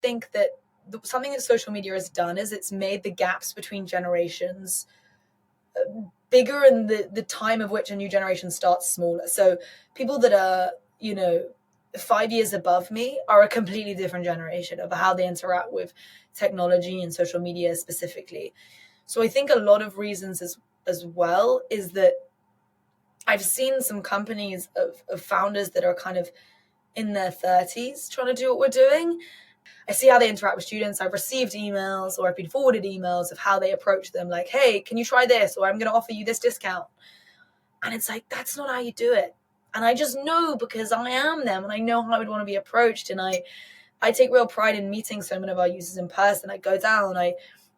think that something that social media has done is it's made the gaps between generations bigger, and the time of which a new generation starts smaller. So people that are, 5 years above me are a completely different generation of how they interact with technology and social media specifically. So I think a lot of reasons as well is that I've seen some companies of founders that are kind of in their 30s trying to do what we're doing. I see how they interact with students. I've received emails, or I've been forwarded emails of how they approach them, like, hey, can you try this? Or I'm going to offer you this discount. And it's like, that's not how you do it. And I just know, because I am them and I know how I would want to be approached. And I take real pride in meeting so many of our users in person. I go down, I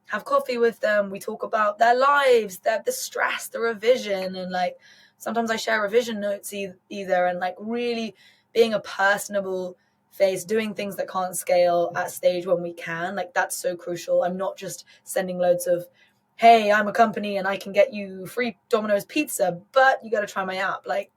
have coffee with them. We talk about their lives, the stress, the revision. And like, sometimes I share revision notes either. And like really being a personable face, doing things that can't scale at stage when we can. Like, that's so crucial. I'm not just sending loads of, hey, I'm a company and I can get you free Domino's pizza, but you got to try my app. Like,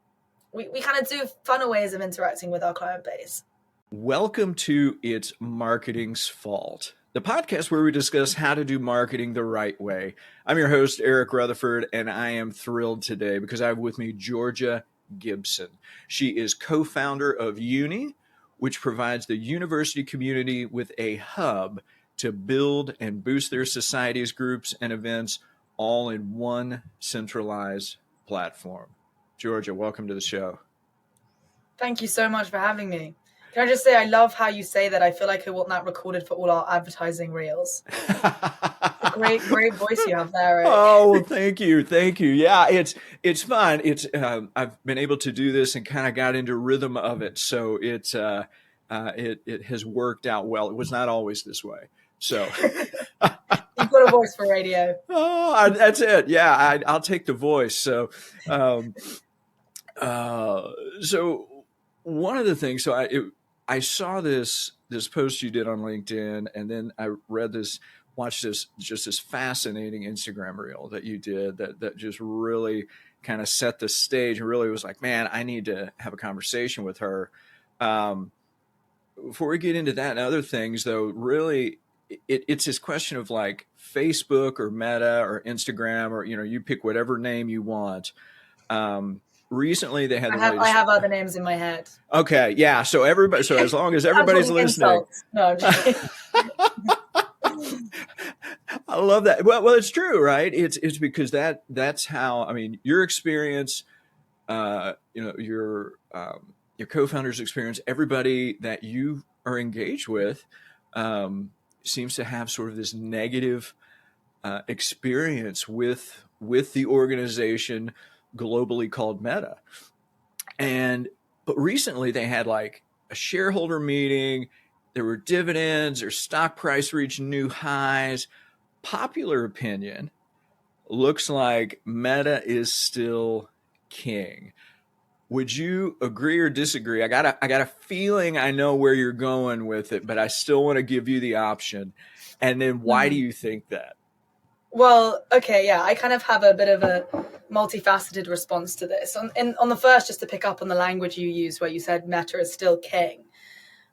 we kind of do funner ways of interacting with our client base. Welcome to It's Marketing's Fault, the podcast where we discuss how to do marketing the right way. I'm your host, Eric Rutherford, and I am thrilled today because I have with me Georgia Gibson. She is co-founder of Youni, which provides the university community with a hub to build and boost their societies, groups, and events all in one centralized platform. Georgia, welcome to the show. Thank you so much for having me. Can I just say, I love how you say that. I feel like I want that recorded for all our advertising reels. Great voice you have there, Eric. Oh, thank you. Yeah, it's fun. I've been able to do this and kind of got into rhythm of it, so it has worked out well. It was not always this way, so. You've got a voice for radio. Oh, that's it. Yeah, I'll take the voice. So, so one of the things, I saw this post you did on LinkedIn, and then I watched this fascinating Instagram reel that you did that just really kind of set the stage and really was like, man, I need to have a conversation with her. Before we get into that and other things, though, really, it's this question of like Facebook or Meta or Instagram, or, you pick whatever name you want. Recently they had I have other names in my head. Okay. Yeah. So as long as everybody's listening. No, I'm just kidding. I love that. Well, it's true, right? It's because that's how, I mean, your experience, your co-founder's experience, everybody that you are engaged with, seems to have sort of this negative experience with the organization globally called Meta. But recently they had like a shareholder meeting, there were dividends, their stock price reached new highs. Popular opinion looks like Meta is still king. Would you agree or disagree? I got a feeling I know where you're going with it, but I still want to give you the option. And then why do you think that? Well, okay, yeah, I kind of have a bit of a multifaceted response to this. On the first, just to pick up on the language you used where you said Meta is still king,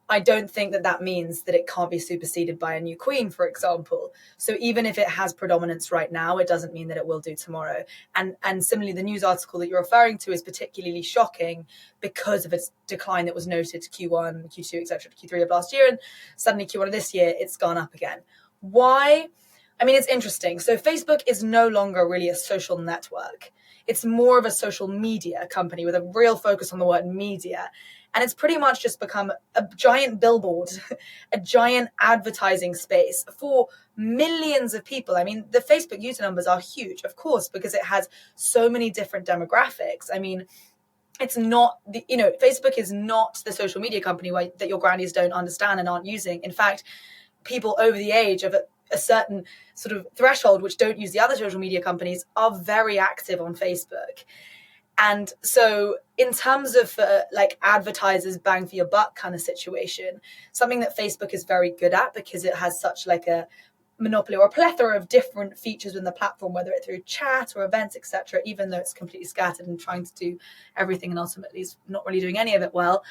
I don't think that means that it can't be superseded by a new queen, for example. So even if it has predominance right now, it doesn't mean that it will do tomorrow. And similarly, the news article that you're referring to is particularly shocking because of its decline that was noted Q1, Q2, etc., Q3 of last year, and suddenly Q1 of this year, it's gone up again. Why? I mean, it's interesting. So Facebook is no longer really a social network. It's more of a social media company with a real focus on the word media. And it's pretty much just become a giant billboard, a giant advertising space for millions of people. I mean, the Facebook user numbers are huge, of course, because it has so many different demographics. I mean, it's not Facebook is not the social media company that your grannies don't understand and aren't using. In fact, people over the age of a certain sort of threshold, which don't use the other social media companies, are very active on Facebook. And so in terms of like advertisers bang for your buck kind of situation, something that Facebook is very good at because it has such like a monopoly or a plethora of different features in the platform, whether it's through chat or events, etc., even though it's completely scattered and trying to do everything and ultimately is not really doing any of it well,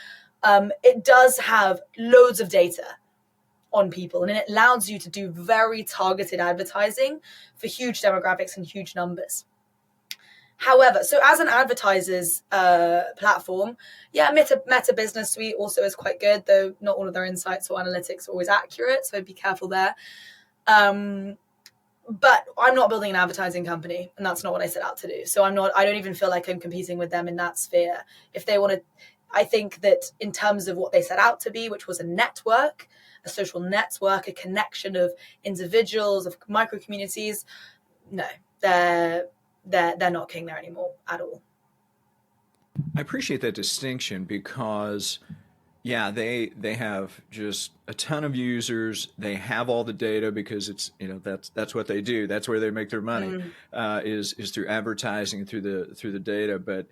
it does have loads of data on people, and it allows you to do very targeted advertising for huge demographics and huge numbers. However, so as an advertiser's platform, yeah, Meta Business Suite also is quite good, though not all of their insights or analytics are always accurate, so be careful there. But I'm not building an advertising company, and that's not what I set out to do. So I don't even feel like I'm competing with them in that sphere. If they want to, I think that in terms of what they set out to be, which was a network, a social network, a connection of individuals, of micro communities, no, they're not king there anymore at all. I appreciate that distinction because, yeah, they have just a ton of users. They have all the data because it's, that's what they do. That's where they make their money, is through advertising and through the data. But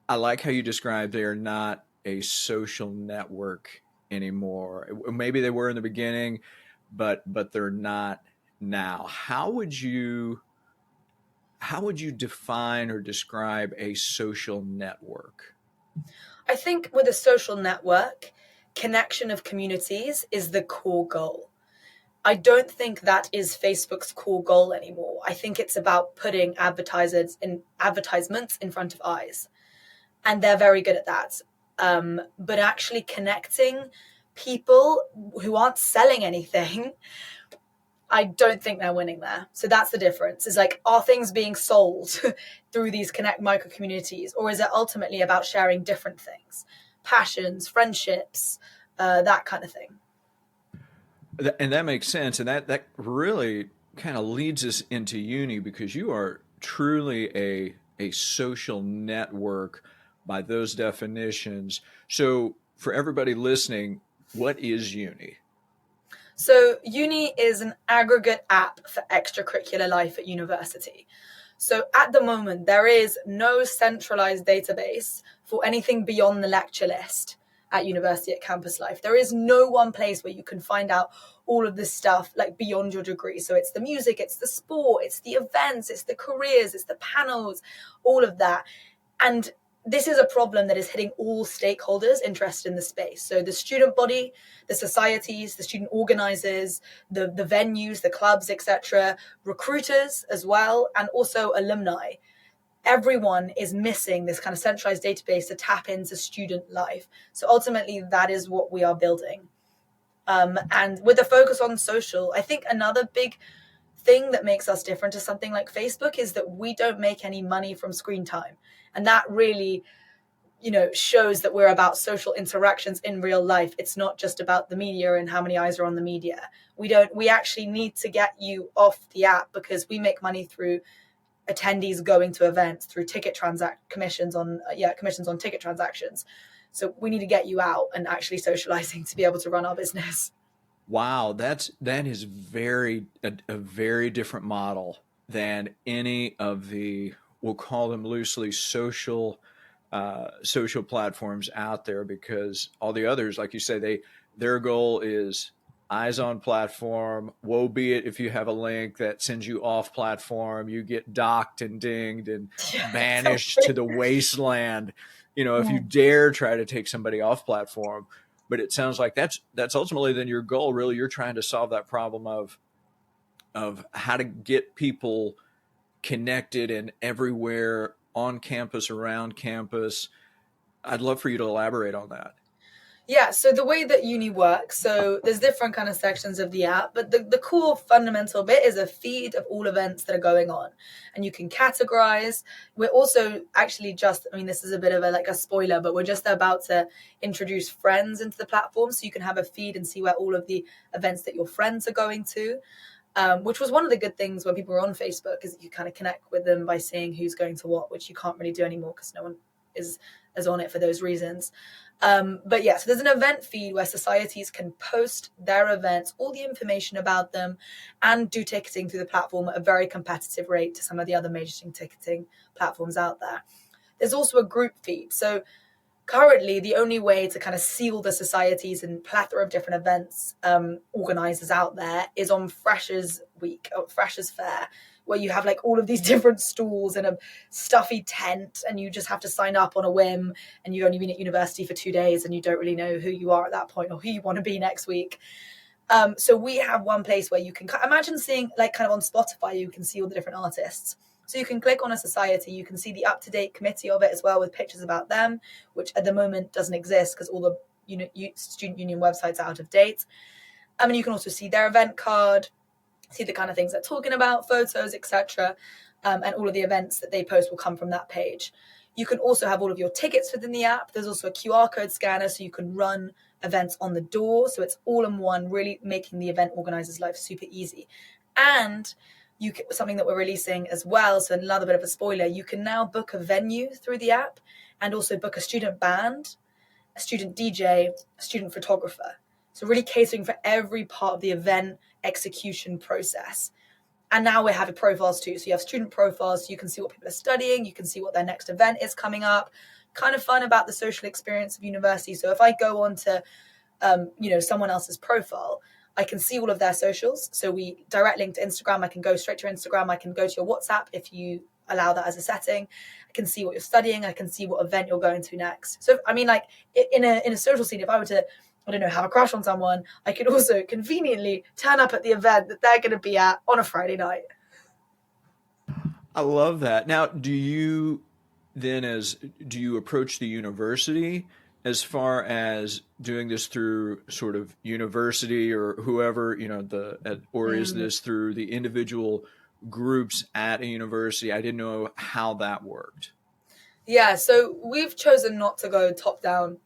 I like how you described they are not a social network anymore. Maybe they were in the beginning, but they're not now. How would you define or describe a social network? I think with a social network, connection of communities is the core goal. I don't think that is Facebook's core goal anymore. I think it's about putting advertisements in front of eyes. And they're very good at that. But actually connecting people who aren't selling anything, I don't think they're winning there. So that's the difference. Is like, are things being sold through these connect micro communities, or is it ultimately about sharing different things, passions, friendships, that kind of thing? And that makes sense. And that really kind of leads us into Youni, because you are truly a social network by those definitions. So for everybody listening, what is Youni? So Youni is an aggregate app for extracurricular life at university. So at the moment, there is no centralized database for anything beyond the lecture list at university, at campus life. There is no one place where you can find out all of this stuff like beyond your degree. So it's the music, it's the sport, it's the events, it's the careers, it's the panels, all of that. And this is a problem that is hitting all stakeholders interested in the space. So the student body, the societies, the student organizers, the venues, the clubs, etc., recruiters as well, and also alumni. Everyone is missing this kind of centralized database to tap into student life. So ultimately, that is what we are building. And with a focus on social, I think another big thing that makes us different to something like Facebook is that we don't make any money from screen time. And that really, shows that we're about social interactions in real life. It's not just about the media and how many eyes are on the media. We actually need to get you off the app because we make money through attendees going to events, through commissions on ticket transactions. So we need to get you out and actually socializing to be able to run our business. Wow, that is a very different model than any of the, we'll call them loosely, social platforms out there, because all the others, like you say, their goal is eyes on platform. Woe be it if you have a link that sends you off platform, you get docked and dinged and banished to the wasteland. If you dare try to take somebody off platform. But it sounds like that's ultimately then your goal. Really, you're trying to solve that problem of how to get people connected and everywhere, on campus, around campus. I'd love for you to elaborate on that. Yeah, so the way that Youni works, so there's different kind of sections of the app, but the core fundamental bit is a feed of all events that are going on. And you can categorize. We're also actually this is a bit of a spoiler, but we're just about to introduce friends into the platform. So you can have a feed and see where all of the events that your friends are going to, which was one of the good things when people were on Facebook, is that you kind of connect with them by seeing who's going to what, which you can't really do anymore because no one is on it for those reasons. But yeah, so there's an event feed where societies can post their events, all the information about them, and do ticketing through the platform at a very competitive rate to some of the other major ticketing platforms out there. There's also a group feed. So currently, the only way to kind of seal the societies and plethora of different events organizers out there is on Freshers Week, or Freshers Fair, where you have all of these different stalls in a stuffy tent, and you just have to sign up on a whim, and you've only been at university for 2 days and you don't really know who you are at that point or who you want to be next week. So we have one place where you can imagine seeing, like, kind of on Spotify, you can see all the different artists. So you can click on a society, you can see the up-to-date committee of it as well, with pictures about them, which at the moment doesn't exist because all the student union websites are out of date. And you can also see their event card, see the kind of things they're talking about, photos, etc. And all of the events that they post will come from that page. You can also have all of your tickets within the app. There's also a QR code scanner, so you can run events on the door. So it's all in one, really making the event organizer's life super easy. And something that we're releasing as well, so another bit of a spoiler, you can now book a venue through the app and also book a student band, a student DJ, a student photographer. So really catering for every part of the event execution process. And now we have profiles too. So you have student profiles, so you can see what people are studying, you can see what their next event is coming up. Kind of fun about the social experience of university. So if I go on to someone else's profile, I can see all of their socials. So we direct link to Instagram. I can go straight to Instagram. I can go to your WhatsApp if you allow that as a setting. I can see what you're studying. I can see what event you're going to next. So I mean, like in a social scene, if I were to, I don't know, have a crush on someone, I could also conveniently turn up at the event that they're going to be at on a Friday night. I love that. Now, do you approach the university as far as doing this through sort of university or whoever, or is this through the individual groups at a university? I didn't know how that worked. Yeah, so we've chosen not to go top down,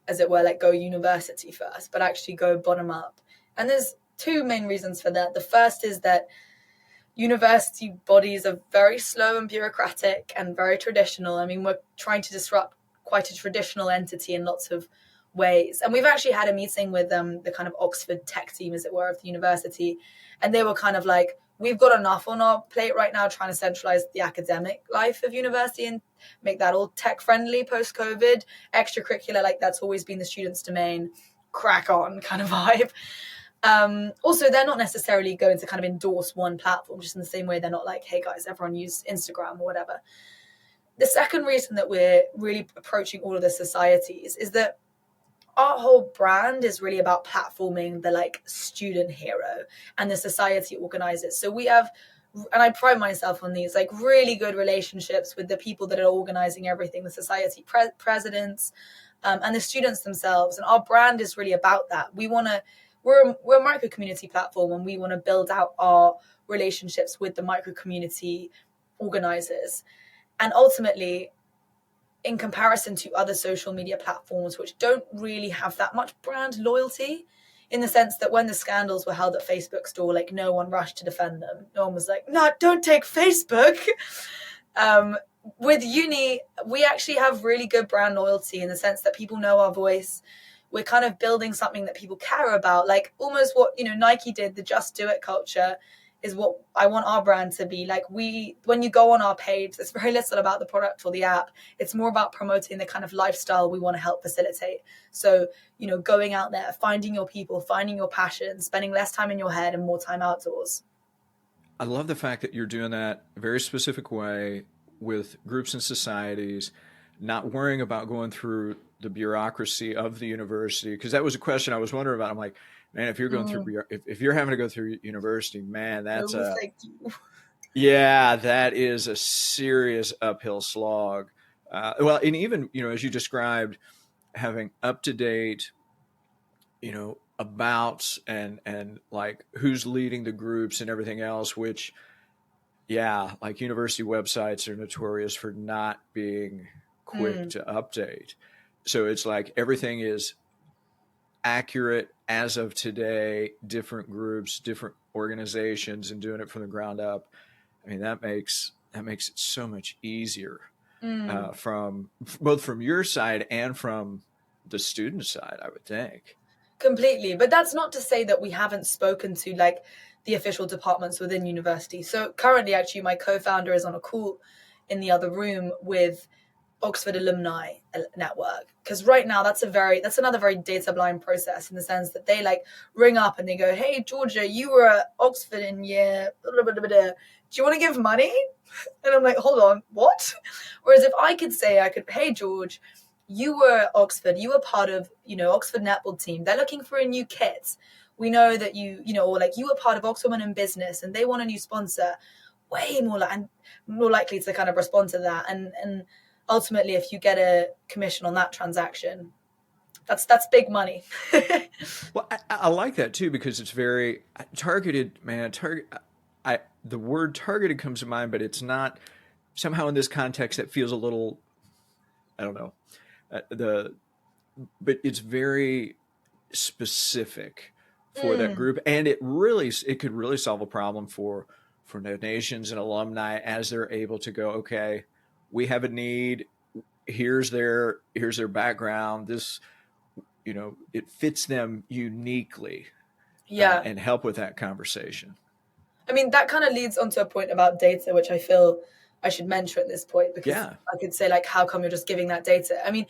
as it were, like go university first, but actually go bottom up. And there's two main reasons for that. The first is that university bodies are very slow and bureaucratic and very traditional. I mean, we're trying to disrupt quite a traditional entity in lots of ways. And we've actually had a meeting with the kind of Oxford tech team, as it were, of the university. And they were kind of like, we've got enough on our plate right now trying to centralize the academic life of university and make that all tech friendly post-COVID. Extracurricular, like that's always been the students' domain, crack on kind of vibe. Also, they're not necessarily going to kind of endorse one platform, just in the same way they're not like, hey guys, everyone use Instagram or whatever. The second reason that we're really approaching all of the societies is that our whole brand is really about platforming the like student hero and the society organizers. So we have, and I pride myself on these, like really good relationships with the people that are organizing everything, the society presidents and the students themselves. And our brand is really about that. We're a micro community platform, and we want to build out our relationships with the micro community organizers. And ultimately, in comparison to other social media platforms, which don't really have that much brand loyalty, in the sense that when the scandals were held at Facebook's door, like no one rushed to defend them. No one was like, no, don't take Facebook. With Youni, we actually have really good brand loyalty in the sense that people know our voice. We're kind of building something that people care about, like almost what Nike did, the just do it culture, is what I want our brand to be. Like when you go on our page, there's very little about the product or the app. It's more about promoting the kind of lifestyle we want to help facilitate. So, going out there, finding your people, finding your passion, spending less time in your head and more time outdoors. I love the fact that you're doing that a very specific way with groups and societies, not worrying about going through the bureaucracy of the university. Because that was a question I was wondering about. I'm like, man, if you're going through, if you're having to go through university, man, that's that is a serious uphill slog. Well, and even, as you described, having up to date, about and like who's leading the groups and everything else, which, like university websites are notorious for not being quick to update. So it's like everything is accurate as of today, different groups, different organizations, and doing it from the ground up. I mean, that makes it so much easier from both from your side and from the student side, I would think. Completely. But that's not to say that we haven't spoken to like the official departments within university. So currently, actually, my co-founder is on a call in the other room with Oxford Alumni Network, because right now that's another very data blind process, in the sense that they like ring up and they go, hey Georgia, you were at Oxford in year blah, blah, blah, blah. Do you want to give money? And I'm like, hold on, what? Whereas if I could say, hey George, you were at Oxford, you were part of Oxford netball team, they're looking for a new kit, we know that or like you were part of Oxford Women in Business and they want a new sponsor, way more and more likely to kind of respond to that. And ultimately, if you get a commission on that transaction, that's big money. Well, I like that too because it's very targeted, man. The word targeted comes to mind, but it's not somehow in this context. It feels a little, I don't know, but it's very specific for that group, and it could really solve a problem for donations and alumni as they're able to go, okay, we have a need. Here's their background. This, it fits them uniquely. Yeah. And help with that conversation. I mean, that kind of leads on to a point about data, which I feel I should mention at this point, because I could say, like, how come you're just giving that data? I mean,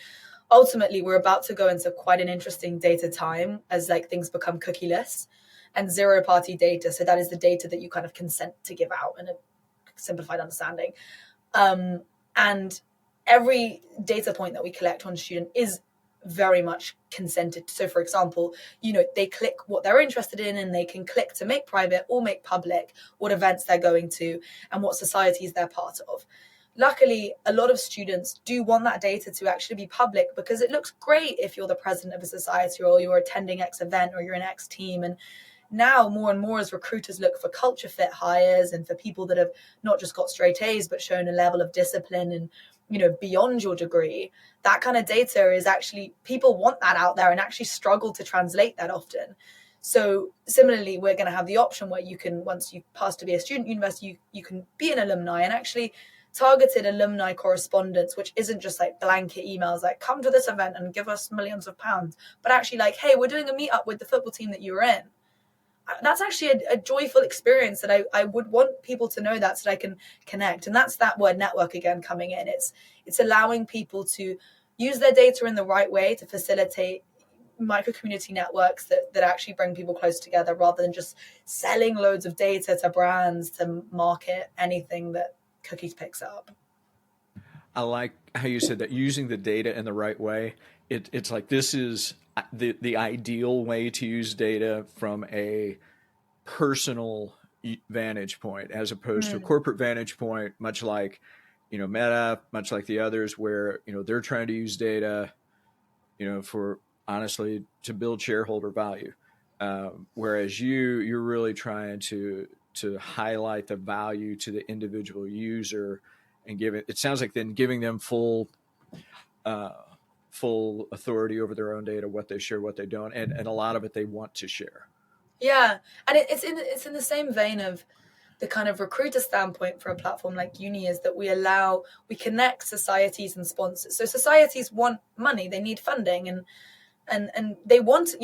ultimately, we're about to go into quite an interesting data time as like things become cookieless and zero-party data. So that is the data that you kind of consent to give out in a simplified understanding. And every data point that we collect on a student is very much consented. So for example, they click what they're interested in and they can click to make private or make public what events they're going to and what societies they're part of. Luckily, a lot of students do want that data to actually be public because it looks great if you're the president of a society or you're attending X event or you're in X team. And now more and more as recruiters look for culture fit hires and for people that have not just got straight A's but shown a level of discipline and beyond your degree, that kind of data is actually, people want that out there and actually struggle to translate that often. So similarly, we're going to have the option where you can, once you pass to be a student university, you can be an alumni, and actually targeted alumni correspondence, which isn't just like blanket emails like come to this event and give us millions of pounds, but actually like, hey, we're doing a meetup with the football team that you were in. That's actually a joyful experience that I would want people to know that, so that I can connect. And that's that word network again coming in. It's allowing people to use their data in the right way to facilitate micro community networks that actually bring people close together, rather than just selling loads of data to brands to market anything that Cookies picks up. I like how you said that, using the data in the right way. It's like, this is the ideal way to use data from a personal vantage point as opposed to a corporate vantage point, much like Meta, much like the others, where they're trying to use data for, honestly, to build shareholder value, whereas you're really trying to highlight the value to the individual user and it sounds like then giving them full authority over their own data, what they share, what they don't, and a lot of it they want to share. Yeah, and it's in the same vein of the kind of recruiter standpoint for a platform like Youni, is that we connect societies and sponsors. So societies want money, they need funding, and they want,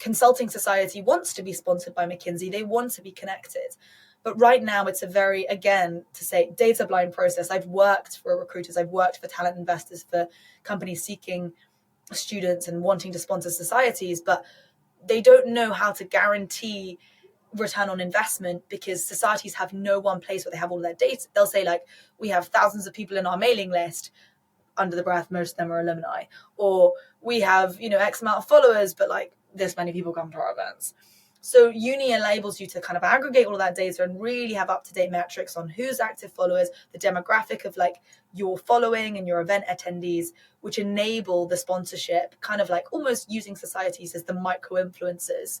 Consulting Society wants to be sponsored by McKinsey, they want to be connected. But right now it's a very, again, to say, data blind process. I've worked for recruiters, I've worked for talent investors, for companies seeking students and wanting to sponsor societies, but they don't know how to guarantee return on investment, because societies have no one place where they have all their data. They'll say, like, we have thousands of people in our mailing list, under the breath most of them are alumni, or we have X amount of followers, but like this many people come to our events. So Youni enables you to kind of aggregate all of that data and really have up-to-date metrics on who's active followers, the demographic of like your following and your event attendees, which enable the sponsorship, kind of like almost using societies as the micro-influencers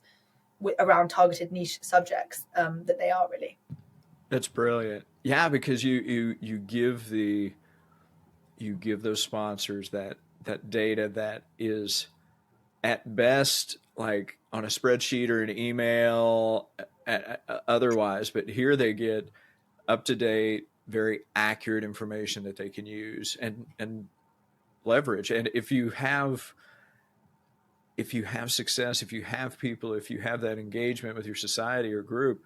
around targeted niche subjects that they are, really. That's brilliant. Yeah, because you give those sponsors that data that is at best like on a spreadsheet or an email otherwise, but here they get up-to-date, very accurate information that they can use and leverage. And if you have success, if you have people, if you have that engagement with your society or group,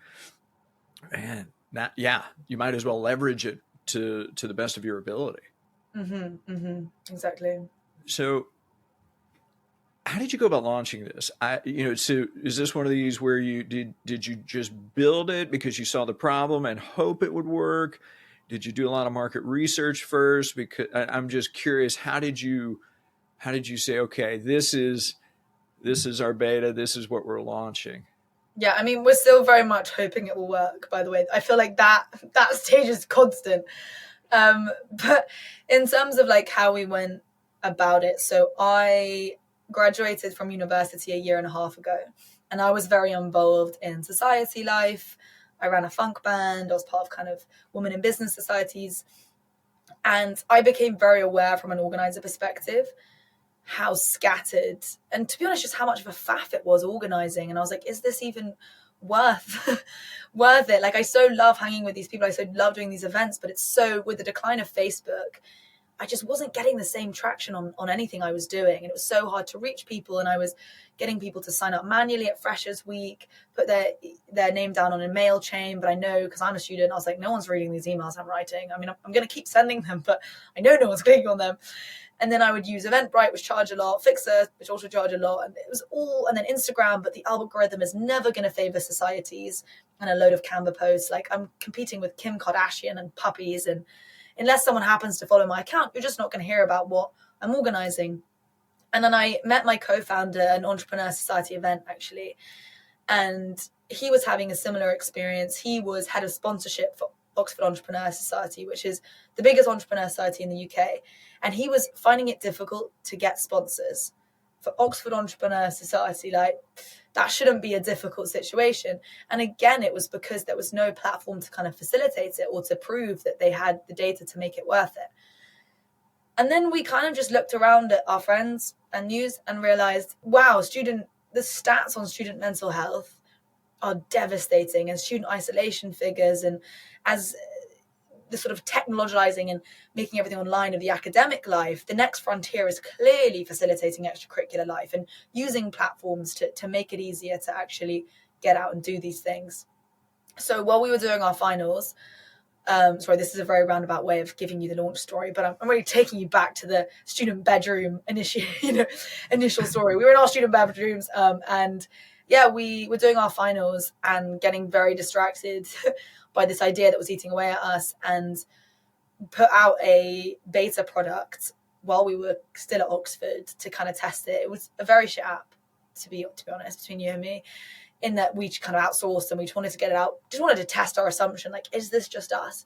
man, you might as well leverage it to the best of your ability. Exactly. So how did you go about launching this? So is this one of these where did you just build it because you saw the problem and hope it would work? Did you do a lot of market research first? Because I'm just curious, how did you say, okay, this is this is our beta, this is what we're launching. Yeah, I mean, we're still very much hoping it will work, by the way. I feel like that stage is constant. But in terms of like how we went about it, so I graduated from university a year and a half ago, and I was very involved in society life. I ran a funk band. I was part of kind of women in business societies, and I became very aware from an organizer perspective how scattered, and to be honest, just how much of a faff it was organizing. And I was like, is this even worth worth it? Like, I so love hanging with these people, I so love doing these events, but it's so, with the decline of Facebook, I just wasn't getting the same traction on anything I was doing. And it was so hard to reach people. And I was getting people to sign up manually at Freshers Week, put their name down on a mail chain. But I know, because I'm a student, I was like, no one's reading these emails I'm writing. I mean, I'm going to keep sending them, but I know no one's clicking on them. And then I would use Eventbrite, which charged a lot, Fixer, which also charged a lot. And it was all, and then Instagram, but the algorithm is never going to favor societies and a load of Canva posts. Like, I'm competing with Kim Kardashian and puppies. And unless someone happens to follow my account, you're just not going to hear about what I'm organizing. And then I met my co-founder at an Entrepreneur Society event, actually. And he was having a similar experience. He was head of sponsorship for Oxford Entrepreneur Society, which is the biggest entrepreneur society in the UK. And he was finding it difficult to get sponsors for Oxford Entrepreneur Society. Like, that shouldn't be a difficult situation. And again, it was because there was no platform to kind of facilitate it or to prove that they had the data to make it worth it. And then we kind of just looked around at our friends and news and realized, wow, the stats on student mental health are devastating, and student isolation figures, and as the sort of technologizing and making everything online of the academic life, the next frontier is clearly facilitating extracurricular life and using platforms to make it easier to actually get out and do these things. So while we were doing our finals, sorry, this is a very roundabout way of giving you the launch story, but I'm really taking you back to the student bedroom initial story. We were in our student bedrooms, and yeah, we were doing our finals and getting very distracted by this idea that was eating away at us, and put out a beta product while we were still at Oxford to kind of test it. It was a very shit app, to be honest, between you and me, in that we kind of outsourced and we just wanted to get it out, just wanted to test our assumption, like, is this just us?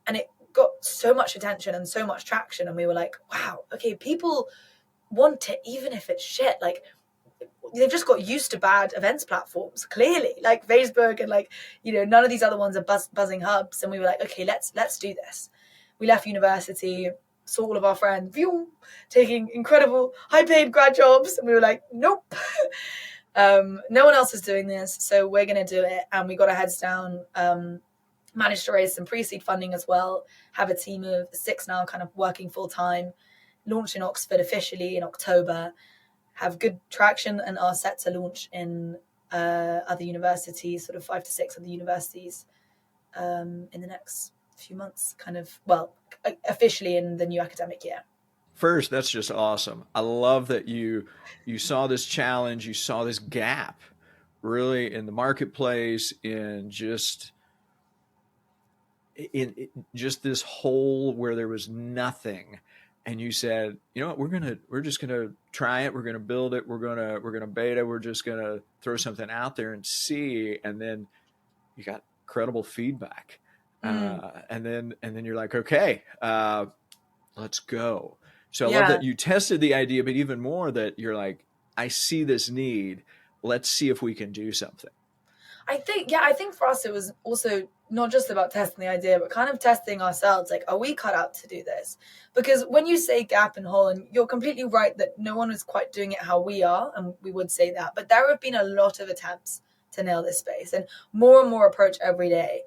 And it got so much attention and so much traction, and we were like, wow, okay, people want it even if it's shit. Like, they've just got used to bad events platforms, clearly, like Facebook, and like, none of these other ones are buzzing hubs. And we were like, okay, let's do this. We left university, saw all of our friends taking incredible high-paid grad jobs, and we were like, nope. No one else is doing this, so we're going to do it. And we got our heads down, managed to raise some pre-seed funding as well, have a team of 6 now kind of working full-time, launch in Oxford officially in October, have good traction, and are set to launch in other universities, sort of 5 to 6 other universities in the next few months, kind of, well, officially in the new academic year. First, that's just awesome. I love that you saw this challenge, you saw this gap really in the marketplace, in just this hole where there was nothing, and you said, you know what, we're just gonna try it, we're gonna build it, we're gonna beta, we're just gonna throw something out there and see. And then you got incredible feedback, and then you're like, okay, let's go. So I love that you tested the idea, but even more that you're like, I see this need, let's see if we can do something. I think for us it was also not just about testing the idea, but kind of testing ourselves. Like, are we cut out to do this? Because when you say gap and hole, and you're completely right that no one is quite doing it how we are, and we would say that, but there have been a lot of attempts to nail this space, and more approach every day.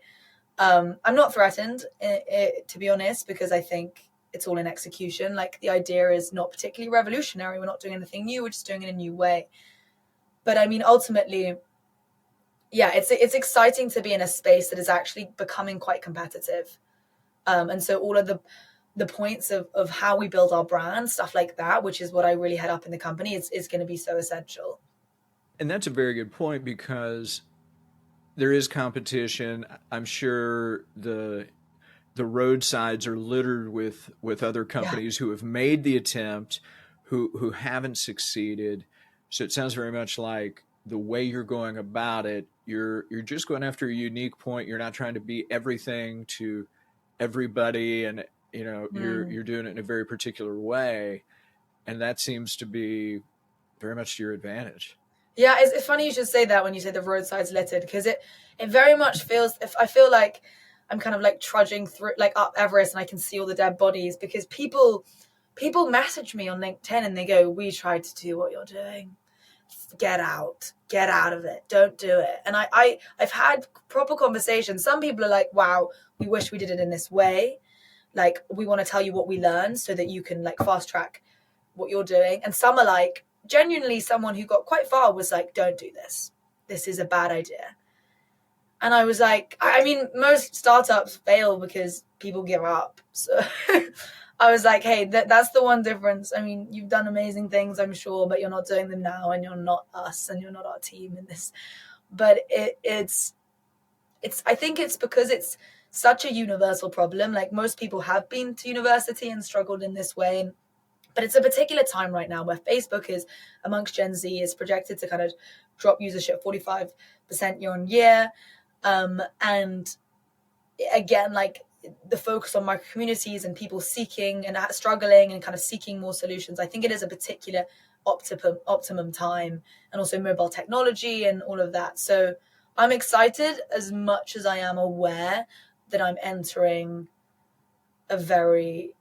I'm not threatened, to be honest, because I think it's all in execution. Like, the idea is not particularly revolutionary. We're not doing anything new. We're just doing it a new way. But I mean, ultimately, yeah, it's exciting to be in a space that is actually becoming quite competitive. And so all of the points of how we build our brand, stuff like that, which is what I really head up in the company, is going to be so essential. And that's a very good point, because there is competition. I'm sure the roadsides are littered with other companies who have made the attempt, who haven't succeeded. So it sounds very much like the way you're going about it, you're just going after a unique point. You're not trying to be everything to everybody, and Mm. you're doing it in a very particular way, and that seems to be very much to your advantage. Yeah, it's funny you should say that when you say the roadside's littered, because it very much feels, if I feel like I'm kind of like trudging through like up Everest and I can see all the dead bodies, because people message me on LinkedIn and they go, "We tried to do what you're doing. Get out of it, don't do it." And I've had proper conversations. Some people are like, "Wow, we wish we did it in this way. Like, we want to tell you what we learned so that you can like fast track what you're doing." And some are like, genuinely, someone who got quite far was like, "Don't do this. This is a bad idea." And I was like, I mean, most startups fail because people give up. So I was like, hey, that's the one difference. I mean, you've done amazing things, I'm sure, but you're not doing them now, and you're not us, and you're not our team in this. But it's I think it's because it's such a universal problem. Like, most people have been to university and struggled in this way. But it's a particular time right now where Facebook is, amongst Gen Z, is projected to kind of drop usership 45% year on year. And again, like, the focus on micro communities and people seeking and struggling and kind of seeking more solutions. I think it is a particular optimum time, and also mobile technology and all of that. So I'm excited as much as I am aware that I'm entering a very,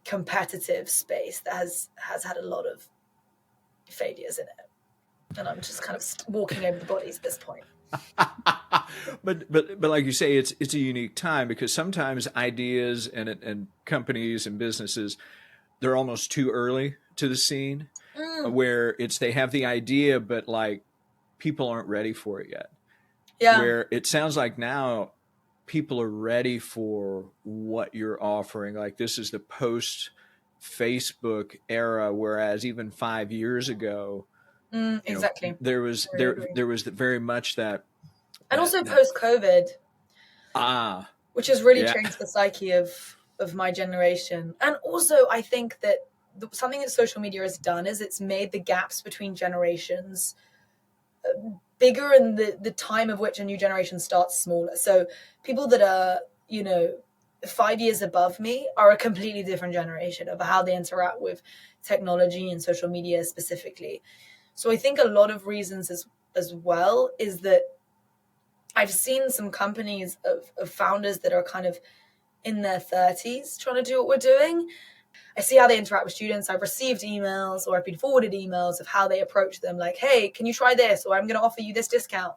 competitive space that has had a lot of failures in it. And I'm just kind of walking over the bodies at this point. But like you say, it's a unique time because sometimes ideas and companies and businesses, they're almost too early to the scene, Mm, where it's they have the idea but like people aren't ready for it yet. yeah. Where it sounds like now people are ready for what you're offering. Like this is the post Facebook era, whereas even 5 years ago, Exactly. there was I really agree. there was very much that And also that post COVID, ah which has really yeah. changed the psyche of my generation. And also, I think that something that social media has done is it's made the gaps between generations bigger, and the time of which a new generation starts smaller. So people that are, 5 years above me are a completely different generation of how they interact with technology and social media specifically. So I think a lot of reasons as well is that I've seen some companies of founders that are kind of in their 30s trying to do what we're doing. I see how they interact with students. I've received emails, or I've been forwarded emails of how they approach them, like, "Hey, can you try this?" Or, "I'm going to offer you this discount."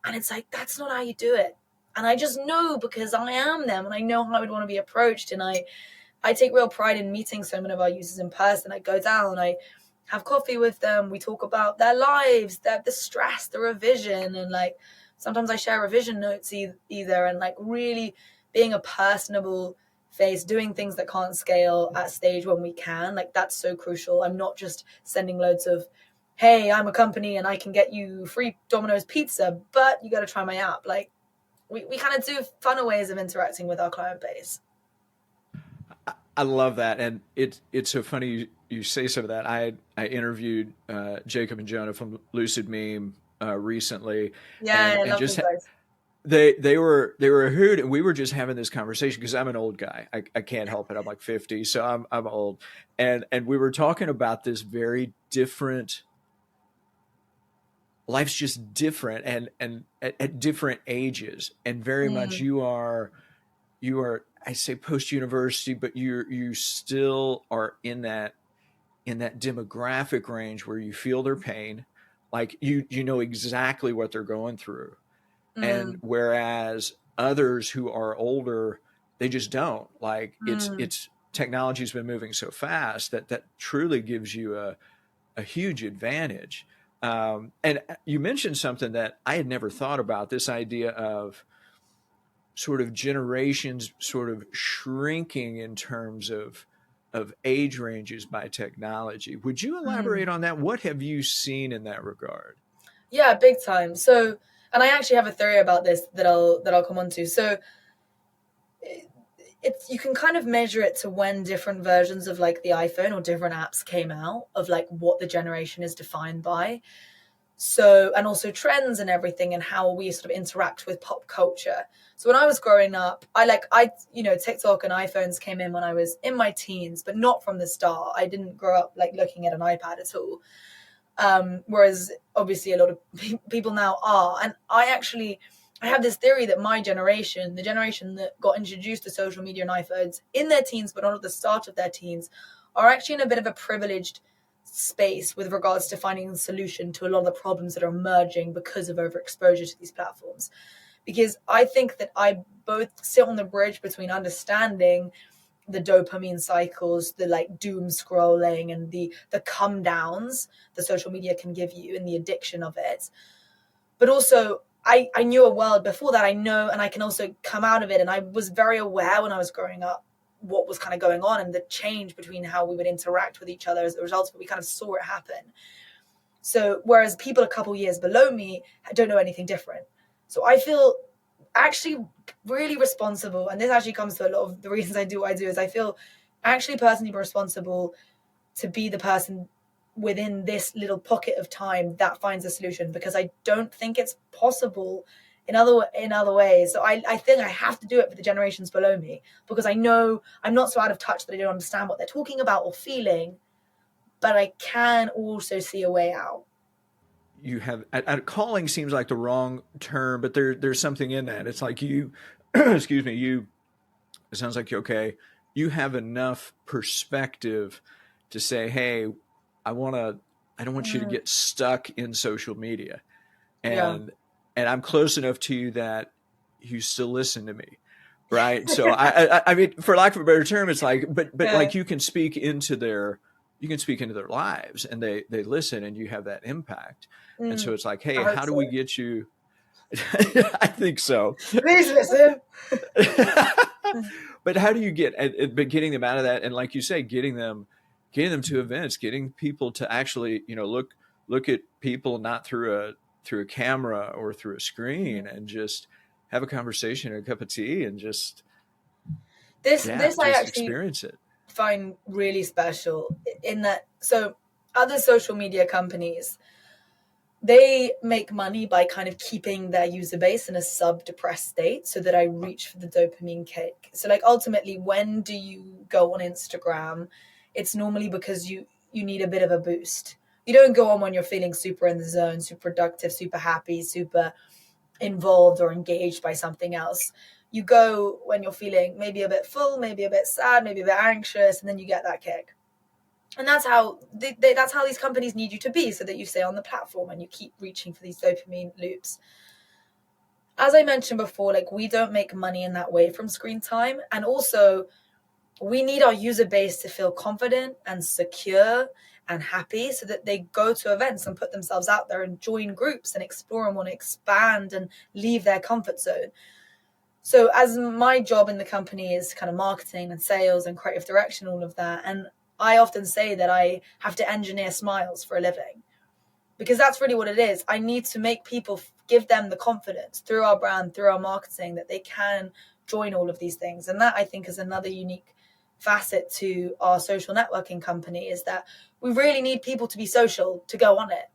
And it's like, that's not how you do it. And I just know, because I am them and I know how I would want to be approached. And I take real pride in meeting so many of our users in person. I go down, I have coffee with them. We talk about their lives, the stress, the revision. And like, sometimes I share revision notes either. And like, really being a personable face, doing things that can't scale at stage when we can. Like, that's so crucial. I'm not just sending loads of, "Hey, I'm a company and I can get you free Domino's pizza, but you got to try my app." Like, we kind of do funner ways of interacting with our client base. I love that, and it's so funny you say some of that. I interviewed Jacob and Jonah from Lucid Meme recently, Yeah, I and love them just guys. they were a hoot, and we were just having this conversation because I'm an old guy. I can't help it. I'm like 50, so I'm old, and we were talking about this very different. Life's just different, and at different ages, and very much Mm, you are I say post university, but you still are in that demographic range where you feel their pain, like you know exactly what they're going through, and mm, whereas others who are older, they just don't. Like mm. it's technology's been moving so fast that truly gives you a huge advantage. And you mentioned something that I had never thought about, this idea of sort of generations sort of shrinking in terms of age ranges by technology. Would you Mm. elaborate on that? What have you seen in that regard? Yeah, big time. So, and I actually have a theory about this that I'll come on to. So it's, you can kind of measure it to when different versions of like the iPhone or different apps came out, of like what the generation is defined by. So, and also trends and everything, and how we sort of interact with pop culture. So when I was growing up, TikTok and iPhones came in when I was in my teens, but not from the start. I didn't grow up like looking at an iPad at all. Whereas obviously a lot of people now are. And I have this theory that my generation, the generation that got introduced to social media and iPhones in their teens, but not at the start of their teens, are actually in a bit of a privileged space with regards to finding a solution to a lot of the problems that are emerging because of overexposure to these platforms. Because I think that I both sit on the bridge between understanding the dopamine cycles, the like doom scrolling and the come downs the social media can give you and the addiction of it. But also I knew a world before that. I know, and I can also come out of it. And I was very aware when I was growing up what was kind of going on and the change between how we would interact with each other as a result of it. We kind of saw it happen. So whereas people a couple years below me don't know anything different. So I feel actually really responsible, and this actually comes to a lot of the reasons I do what I do, is I feel actually personally responsible to be the person within this little pocket of time that finds a solution, because I don't think it's possible in other ways. So I think I have to do it for the generations below me, because I know I'm not so out of touch that I don't understand what they're talking about or feeling, but I can also see a way out. You have calling seems like the wrong term, but there's something in that. It's like you, excuse me, you. It sounds like okay. You have enough perspective to say, hey, I want to. I don't want you to Mm, get stuck in social media, yeah. and I'm close enough to you that you still listen to me, right? So I mean, for lack of a better term, it's like, but Yeah. like you can speak into their lives, and they listen, and you have that impact, and so Mm, it's like, I hey, hope how do we so. get you? I think so. Please listen. But how do you but getting them out of that, and like you say, getting them to events, getting people to actually look at people not through a camera or through a screen, and just have a conversation, a cup of tea, and just This I just actually experience it. find really special in that, so other social media companies, they make money by kind of keeping their user base in a sub depressed state so that I reach for the dopamine kick. So like ultimately, when do you go on Instagram? It's normally because you need a bit of a boost. You don't go on when you're feeling super in the zone, super productive, super happy, super involved or engaged by something else. You go when you're feeling maybe a bit full, maybe a bit sad, maybe a bit anxious, and then you get that kick. And that's how that's how these companies need you to be, so that you stay on the platform and you keep reaching for these dopamine loops. As I mentioned before, like we don't make money in that way from screen time, and also we need our user base to feel confident and secure and happy so that they go to events and put themselves out there and join groups and explore and want to expand and leave their comfort zone. So as my job in the company is kind of marketing and sales and creative direction, all of that, and I often say that I have to engineer smiles for a living, because that's really what it is. I need to make people, give them the confidence through our brand, through our marketing, that they can join all of these things. And that, I think, is another unique facet to our social networking company, is that we really need people to be social to go on it.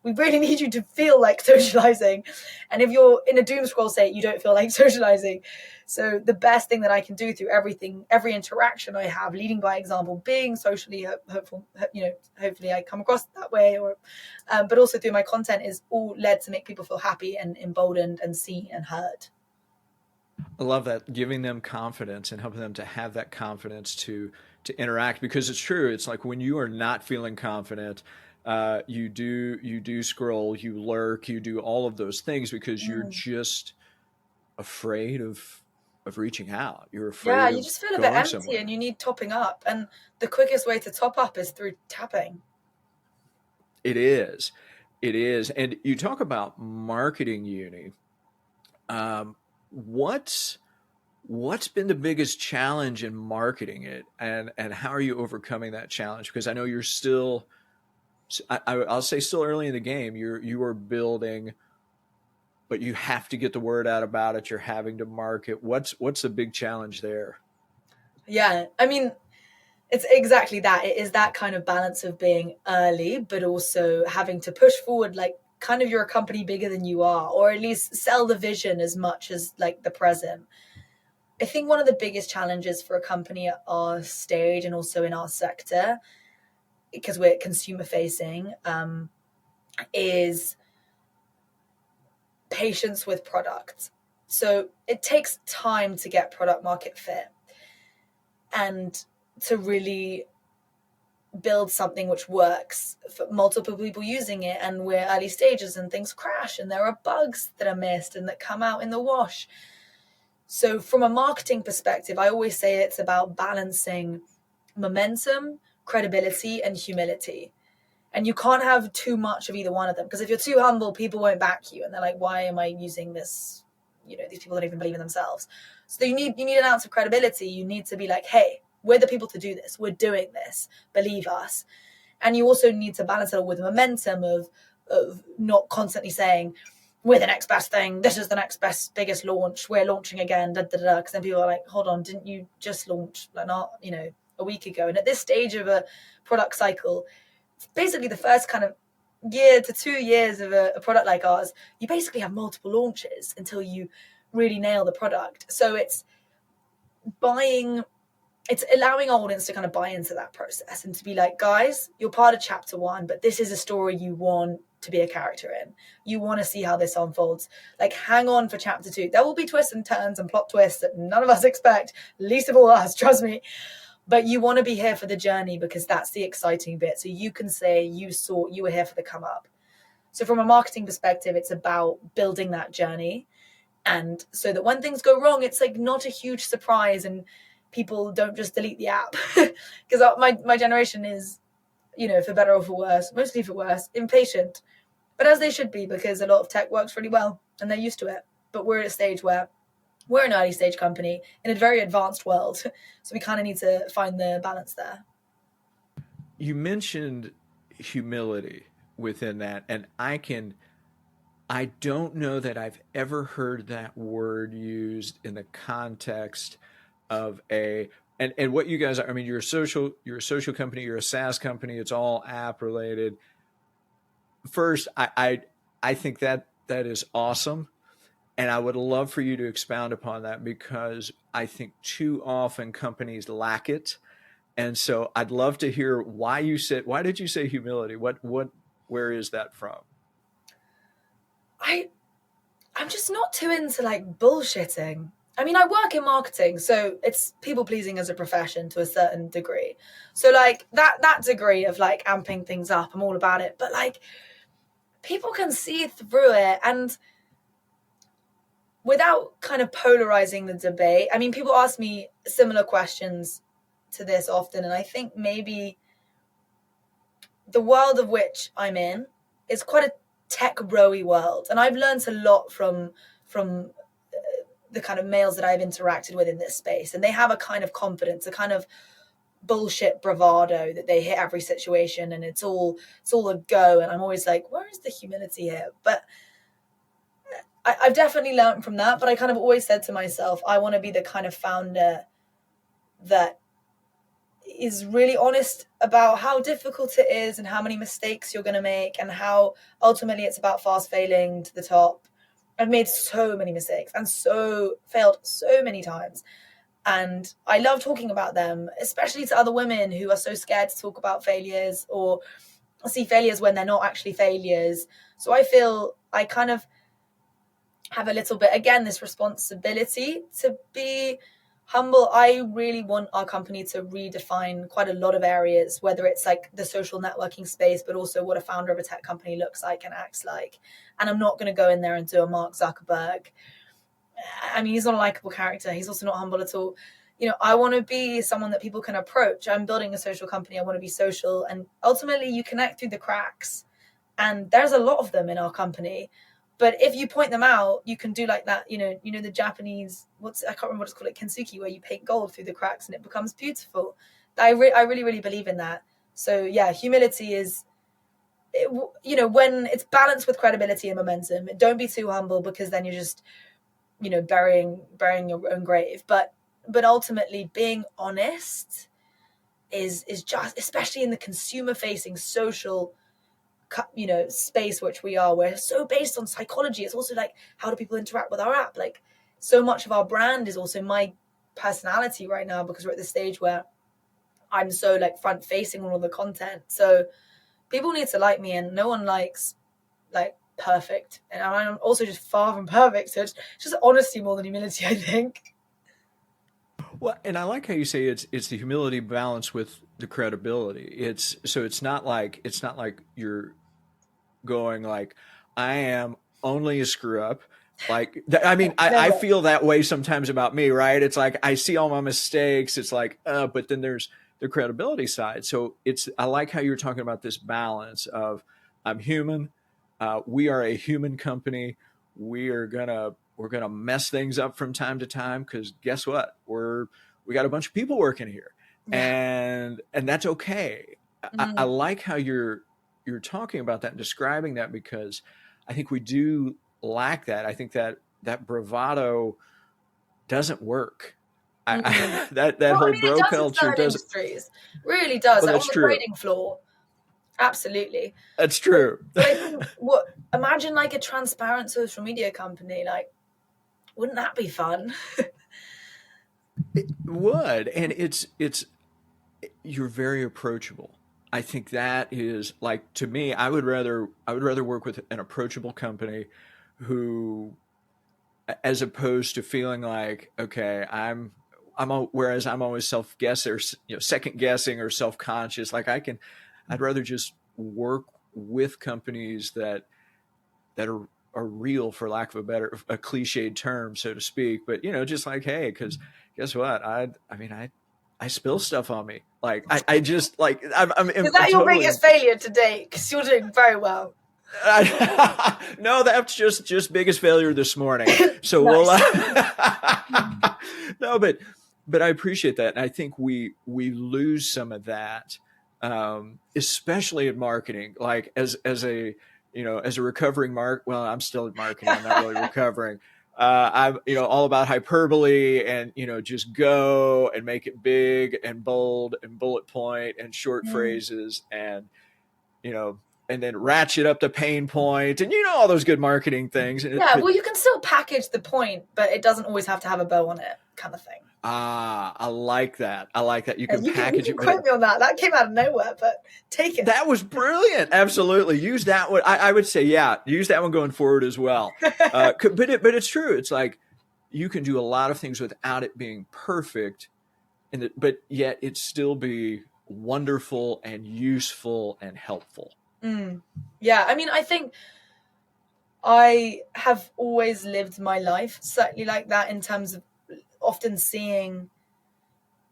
We really need you to feel like socializing. And if you're in a doom scroll state, you don't feel like socializing. So the best thing that I can do through everything, every interaction I have, leading by example, being socially hopeful, hopefully I come across that way, or, but also through my content, is all led to make people feel happy and emboldened and seen and heard. I love that, giving them confidence and helping them to have that confidence to interact, because it's true. It's like when you are not feeling confident, you do scroll, you lurk, you do all of those things because you're Mm. just afraid of reaching out. You're Yeah, afraid you of just feel a bit going empty and somewhere. you need topping up. And the quickest way to top up is through tapping. It is, it is. And you talk about marketing uni. Um, what's what's been the biggest challenge in marketing it, and how are you overcoming that challenge? Because I know you're still, I'll say still early in the game. You are building, but you have to get the word out about it. You're having to market. What's the big challenge there? Yeah, I mean, it's exactly that. It is that kind of balance of being early, but also having to push forward, like kind of you're a company bigger than you are, or at least sell the vision as much as like the present. I think one of the biggest challenges for a company at our stage and also in our sector, because we're consumer facing, is patience with product. So it takes time to get product market fit and to really build something which works for multiple people using it, and we're early stages and things crash and there are bugs that are missed and that come out in the wash. So from a marketing perspective, I always say it's about balancing momentum, credibility, and humility. And you can't have too much of either one of them, because if you're too humble, people won't back you and they're like, why am I using this? These people don't even believe in themselves. So you need an ounce of credibility. You need to be like, hey, we're the people to do this, we're doing this, believe us. And you also need to balance it with momentum of not constantly saying, we're the next best thing, this is the next best biggest launch, we're launching again, because then people are like, hold on, didn't you just launch like not a week ago? And at this stage of a product cycle, basically the first kind of year to 2 years of a product like ours, you basically have multiple launches until you really nail the product. So it's allowing our audience to kind of buy into that process and to be like, guys, you're part of chapter 1, but this is a story you want to be a character in. You want to see how this unfolds. Like, hang on for chapter 2. There will be twists and turns and plot twists that none of us expect, least of all us, trust me. But you want to be here for the journey, because that's the exciting bit. So you can say you were here for the come up. So from a marketing perspective, it's about building that journey. And so that when things go wrong, it's like not a huge surprise and people don't just delete the app. Because my generation is, for better or for worse, mostly for worse, impatient. But as they should be, because a lot of tech works really well and they're used to it. But we're at a stage where we're an early stage company in a very advanced world. So we kind of need to find the balance there. You mentioned humility within that, and I don't know that I've ever heard that word used in the context of and what you guys are. I mean, you're a social company, you're a SaaS company, it's all app related. First, I think that is awesome. And I would love for you to expound upon that, because I think too often companies lack it. And so I'd love to hear why did you say humility? Where is that from? I'm just not too into like bullshitting. I mean, I work in marketing, so it's people pleasing as a profession to a certain degree. So like that degree of like amping things up, I'm all about it. But like people can see through it, and without kind of polarizing the debate. I mean, people ask me similar questions to this often, and I think maybe the world of which I'm in is quite a tech broy world, and I've learned a lot from the kind of males that I've interacted with in this space, and they have a kind of confidence, a kind of bullshit bravado that they hit every situation, and it's all a go. And I'm always like, where is the humility here? But I've definitely learned from that. But I kind of always said to myself, I want to be the kind of founder that is really honest about how difficult it is and how many mistakes you're going to make, and how ultimately it's about fast failing to the top. I've made so many mistakes and failed so many times. And I love talking about them, especially to other women who are so scared to talk about failures or see failures when they're not actually failures. So I feel I kind of have a little bit, again, this responsibility to be humble. I really want our company to redefine quite a lot of areas, whether it's like the social networking space, but also what a founder of a tech company looks like and acts like. And I'm not going to go in there and do a Mark Zuckerberg. I mean, he's not a likable character. He's also not humble at all. I want to be someone that people can approach. I'm building a social company. I want to be social. And ultimately, you connect through the cracks. And there's a lot of them in our company. But if you point them out, you can do like that, the Japanese, I can't remember what it's called, like kintsugi, where you paint gold through the cracks and it becomes beautiful. I really, really believe in that. So yeah, humility is, when it's balanced with credibility and momentum. Don't be too humble, because then you're just, burying your own grave. But ultimately being honest is just, especially in the consumer facing social space which we are, we're so based on psychology. It's also like, how do people interact with our app? Like, so much of our brand is also my personality right now, because we're at the stage where I'm so like front facing on all the content. So people need to like me, and no one likes like perfect, and I'm also just far from perfect. So it's just honesty more than humility, I think. Well, and I like how you say it's the humility balanced with the credibility. It's not like you're going like, I am only a screw up. Like, I mean, I Never. feel that way sometimes about me, right? It's like I see all my mistakes. It's like, but then there's the credibility side. So I like how you're talking about this balance of, I'm human. We are a human company. We're gonna mess things up from time to time, because guess what? We got a bunch of people working here, Yeah. and that's okay. I Mm. like how you're talking about that and describing that, because I think we do lack that. I think that bravado doesn't work. Mm. That Well, I whole mean, it bro does in culture certain doesn't. industries. Really does. Well, Like on that's the true. trading floor, absolutely. That's But, true. I think, imagine like a transparent social media company. Like, wouldn't that be fun? It would, and it's you're very approachable. I think that is, like, to me, I would rather work with an approachable company who, as opposed to feeling like, okay, whereas I'm always self guess or second guessing or self conscious. Like, I'd rather just work with companies that are real, for lack of a cliched term, so to speak. But just like, hey, because guess what? I mean, I spill stuff on me. Like, I just like Is I'm that your totally. biggest failure to date? Because you're doing very well. No, that's just biggest failure this morning. So we'll. Nice. No, but I appreciate that, and I think we lose some of that, especially in marketing. Like, as a recovering well, I'm still in marketing. I'm not really recovering. I'm all about hyperbole, and just go and make it big and bold and bullet point and short Mm. phrases, you know, and then ratchet up the pain point, and all those good marketing things. Yeah, But well, you can still package the point, but it doesn't always have to have a bow on it, kind of thing. I like that. I like that. You can You package can it, but quote me on that. That came out of nowhere, but take it. that was brilliant. Absolutely, use that one. I would say, yeah, use that one going forward as well. But it's true. It's like, you can do a lot of things without it being perfect, but yet it still be wonderful and useful and helpful. Mm. Yeah, I mean, I think I have always lived my life certainly like that, in terms of often seeing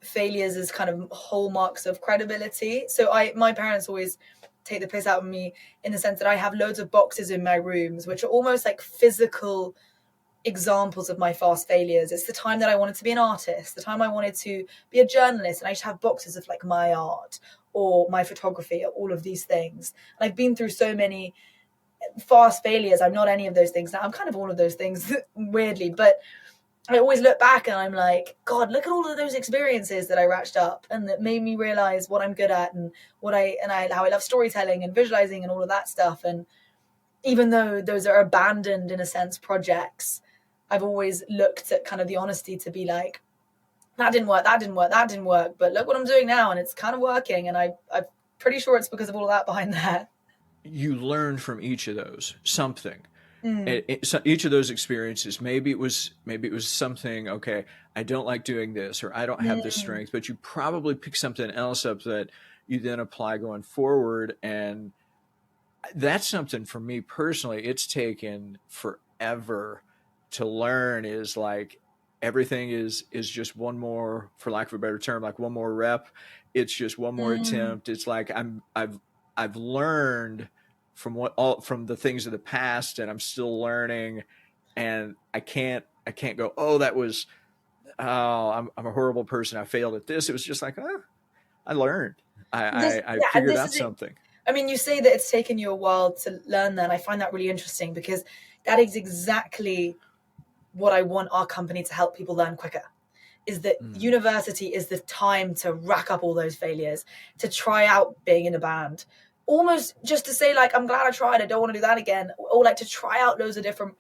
failures as kind of hallmarks of credibility. So my parents always take the piss out of me, in the sense that I have loads of boxes in my rooms which are almost like physical examples of my fast failures. It's the time that I wanted to be an artist, the time I wanted to be a journalist, and I just have boxes of like my art or my photography or all of these things. And I've been through so many fast failures. I'm not any of those things now. I'm kind of all of those things weirdly, but I always look back and I'm like, God, look at all of those experiences that I ratched up and that made me realize what I'm good at, and how I love storytelling and visualizing and all of that stuff. And even though those are abandoned in a sense projects, I've always looked at kind of the honesty to be like, that didn't work, that didn't work, that didn't work, but look what I'm doing now, and it's kind of working. And I'm pretty sure it's because of all of that behind that. You learn from each of those something. Mm. So each of those experiences, maybe it was something. Okay, I don't like doing this, or I don't have this Mm. strength, but you probably pick something else up that you then apply going forward. And that's something, for me personally, it's taken forever to learn. Is like, everything is just one more, for lack of a better term, like one more rep. It's just one more Mm. attempt. It's like, I've learned from the things of the past, and I'm still learning. And I can't go, oh, I'm a horrible person, I failed at this. It was just like, I learned. I This, I, I yeah, and figured this out is it. something. I mean, you say that it's taken you a while to learn that. And I find that really interesting, because that is exactly what I want our company to help people learn quicker. is that Mm. university is the time to rack up all those failures, to try out being in a band, almost just to say like, I'm glad I tried, I don't want to do that again, or like to try out loads of different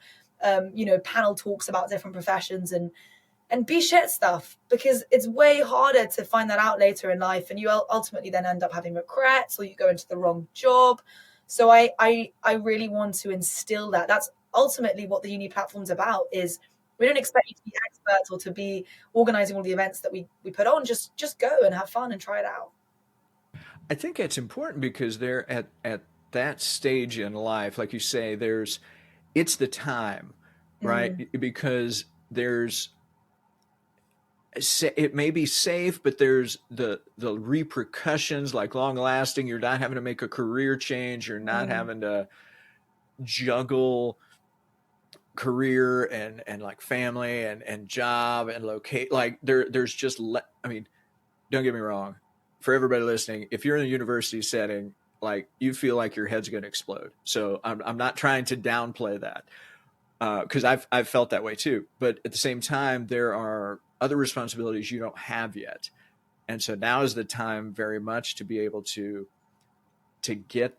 panel talks about different professions and be shit stuff, because it's way harder to find that out later in life, and you ultimately then end up having regrets, or you go into the wrong job. So I really want to instill that. That's ultimately what the uni platform's about. Is we don't expect you to be experts or to be organizing all the events that we put on. Just go and have fun and try it out. I think it's important because they're at that stage in life, like you say, it's the time, right? Mm. Because it may be safe, but there's the repercussions, like long lasting. You're not having to make a career change. You're not Mm. having to juggle career and like family and job and locate. Like there's just I mean, don't get me wrong. For everybody listening, if you're in a university setting, like you feel like your head's going to explode. So I'm not trying to downplay that, because I've felt that way too. But at the same time, there are other responsibilities you don't have yet, and so now is the time very much to be able to get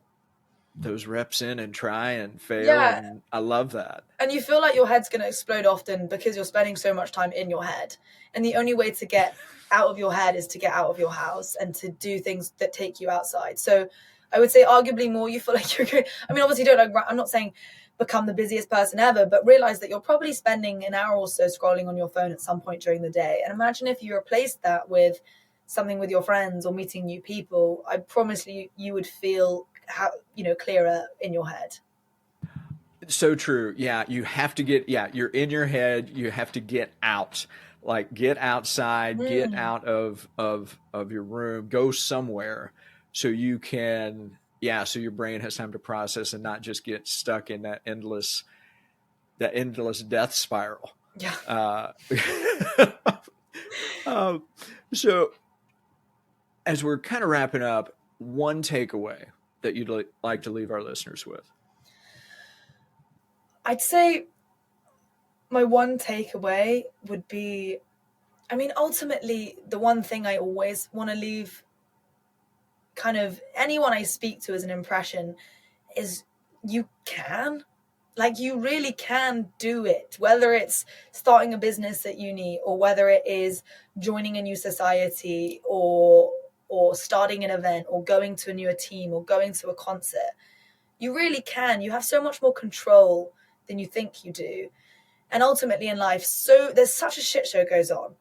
those reps in and try and fail. Yeah, And I love that. and you feel like your head's going to explode often because you're spending so much time in your head, and the only way to get out of your head is to get out of your house and to do things that take you outside. So I would say arguably more you feel like you're going, I mean, obviously don't like, I'm not saying become the busiest person ever, but realize that you're probably spending an hour or so scrolling on your phone at some point during the day. And imagine if you replaced that with something with your friends or meeting new people. I promise you would feel clearer in your head. So true. Yeah, you have to get. Yeah, you're in your head. You have to get out. Like get outside. Get Mm. out of your room. Go somewhere so you can. Yeah, so your brain has time to process and not just get stuck in that endless death spiral. Yeah. Uh, um, so as we're kind of wrapping up, one takeaway that you'd like to leave our listeners with. I'd say my one takeaway would be, I mean, ultimately, the one thing I always want to leave kind of anyone I speak to as an impression is you can. Like, you really can do it, whether it's starting a business at uni or whether it is joining a new society or starting an event or going to a newer team or going to a concert. You really can. You have so much more control than you think you do. And ultimately in life, so there's such a shit show goes on.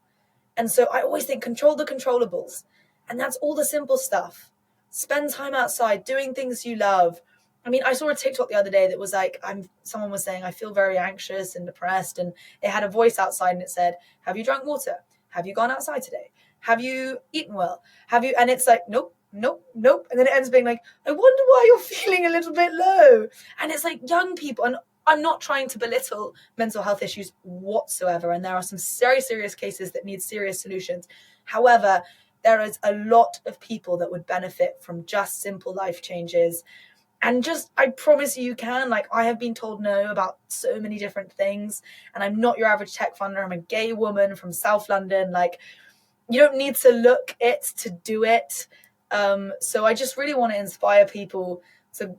And so I always think control the controllables. And that's all the simple stuff. Spend time outside doing things you love. I mean, I saw a TikTok the other day that was like, someone was saying, I feel very anxious and depressed. And it had a voice outside and it said, have you drunk water? Have you gone outside today? Have you eaten well? Have you? And it's like, nope, nope, nope. And then it ends being like, I wonder why you're feeling a little bit low. And it's like young people. And I'm not trying to belittle mental health issues whatsoever. And there are some very serious cases that need serious solutions. However, there is a lot of people that would benefit from just simple life changes. And just, I promise you can. Like, I have been told no about so many different things. And I'm not your average tech funder. I'm a gay woman from South London. Like, you don't need to look it to do it. So I just really want to inspire people to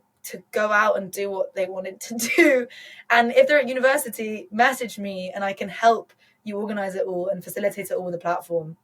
go out and do what they wanted to do. And if they're at university, message me and I can help you organize it all and facilitate it all with the platform.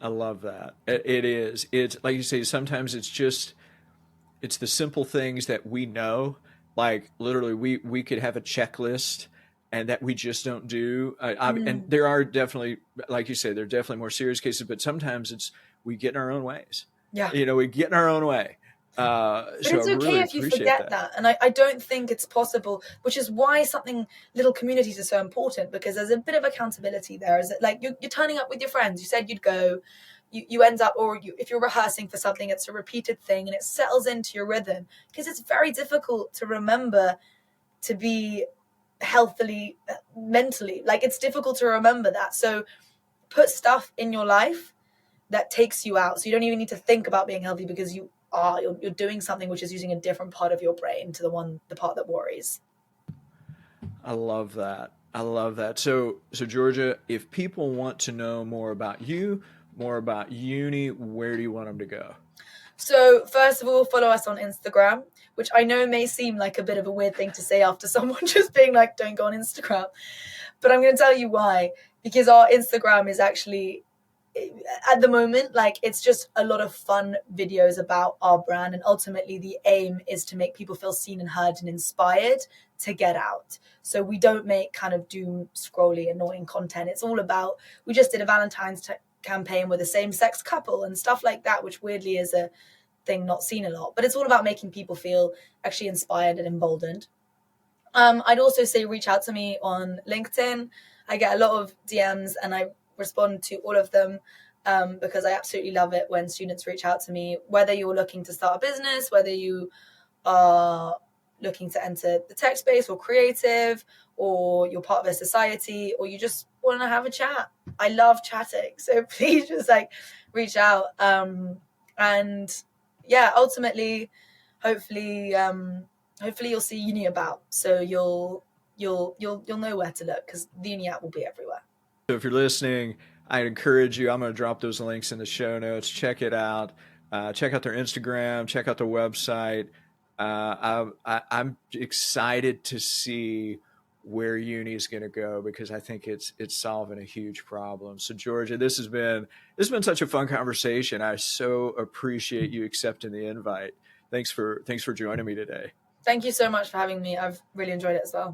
I love that. It is. It's like you say. Sometimes it's the simple things that we know. Like literally, we could have a checklist, and that we just don't do. And Mm. there are definitely, like you say, there are definitely more serious cases. But sometimes it's we get in our own ways. Yeah. We get in our own way. But So I it's okay really if you appreciate forget that. that. And I don't think it's possible, which is why something little communities are so important, because there's a bit of accountability there. Is it like you're turning up with your friends? You said you'd go, you end up, or if you're rehearsing for something, it's a repeated thing and it settles into your rhythm, because it's very difficult to remember to be healthily mentally. Like, it's difficult to remember that. So put stuff in your life that takes you out. So you don't even need to think about being healthy, because you're doing something which is using a different part of your brain to the part that worries. I love that. I love that. So Georgia, if people want to know more about you, more about Youni, where do you want them to go? So, first of all, follow us on Instagram, which I know may seem like a bit of a weird thing to say after someone just being like, don't go on Instagram. But I'm going to tell you why. Because our Instagram is actually, at the moment, like, it's just a lot of fun videos about our brand. And ultimately, the aim is to make people feel seen and heard and inspired to get out. So we don't make kind of doom scrolly annoying content. It's all about, we just did a Valentine's campaign with a same-sex couple and stuff like that, which weirdly is a thing not seen a lot, but it's all about making people feel actually inspired and emboldened. I'd also say reach out to me on LinkedIn. I get a lot of DMs and I respond to all of them, because I absolutely love it when students reach out to me, whether you're looking to start a business, whether you are looking to enter the tech space or creative, or you're part of a society, or you just want to have a chat. I love chatting. So please just like reach out. And yeah, ultimately, hopefully, hopefully you'll see Uni about. So you'll know where to look, because the Uni app will be everywhere. So if you're listening, I encourage you. I'm going to drop those links in the show notes. Check it out. Check out their Instagram. Check out their website. I'm excited to see where Uni is going to go, because I think it's solving a huge problem. So Georgia, this has been such a fun conversation. I so appreciate you accepting the invite. Thanks for joining me today. Thank you so much for having me. I've really enjoyed it as well.